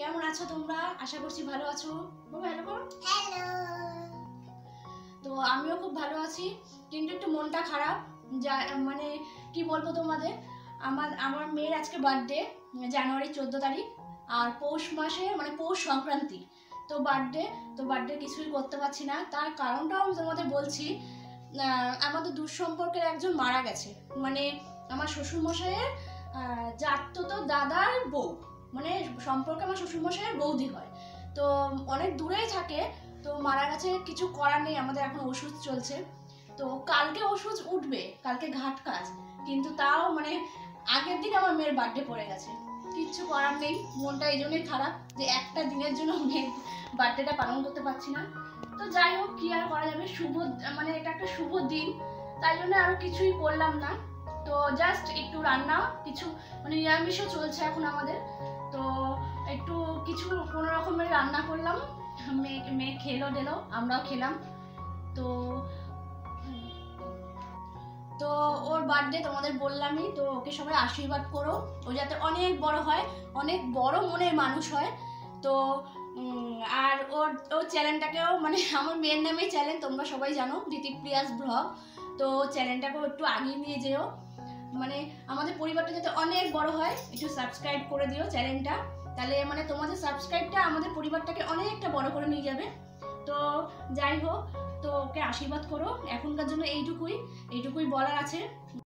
কেমন আছো তোমরা? আশা করছি ভালো আছো। বাবা হ্যালো করো। হ্যালো। তো আমিও খুব ভালো আছি, কিন্তু একটু মনটা খারাপ। যা মানে কি বলবো তোমাদের, আমার মেয়ের আজকে বার্থডে, জানুয়ারি 14 তারিখ, আর পৌষ মাসে মানে পৌষ সংক্রান্তি। তো বার্থডে কিছুই করতে পারছি না। তার কারণটাও আমি তোমাদের বলছি। আমাদের দূর সম্পর্কের একজন মারা গেছে, মানে আমার শ্বশুরমশাইয়ের জাততো দাদার বউ, মানে সম্পর্কে আমার শ্বশুরমশাইয়ের বৌদি হয়। তো অনেক দূরেই থাকে। তো মারা গেছে, কিছু করার নেই, আমাদের এখন ওষুধ চলছে। তো কালকে ওষুধ উঠবে, কালকে ঘাট কাজ, কিন্তু তাও মানে আগের দিন আমার মেয়ের বার্থডে পড়ে গেছে। কিচ্ছু করার নেই, মনটা এই জন্যই খারাপ যে একটা দিনের জন্য মেয়ের বার্থডেটা পালন করতে পারছি না। তো যাই হোক, কি আর করা যাবে, মানে এটা একটা শুভ দিন, তাই জন্য আরো কিছুই করলাম না। তো জাস্ট একটু রান্না, কিছু মানে নিরামিষও চলছে এখন আমাদের। তো একটু কিছু কোনো রকমের রান্না করলাম, মেয়ে খেলো, আমরাও খেলাম। তো তো ওর বার্থডে তোমাদের বললামই, তো ওকে সবাই আশীর্বাদ করো, ও যাতে অনেক বড় হয়, অনেক বড় মনের মানুষ হয়। তো আর ওর চ্যানেলটাকেও, মানে আমার মেয়ের নামেই চ্যানেল, তোমরা সবাই জানো, দিতিপ্রিয়াস ব্লগ। তো চ্যানেলটাকেও একটু আগিয়ে নিয়ে যেও, মানে আমাদের পরিবারটা যাতে অনেক বড় হয়। একটু সাবস্ক্রাইব করে দিও চ্যানেলটা, তাহলে মানে তোমাদের সাবস্ক্রাইবটা আমাদের পরিবারটাকে অনেকটা বড় করে নিয়ে যাবে। তো যাই হোক, তো ওকে আশীর্বাদ করো। এখনকার জন্য এইটুকুই বলার আছে।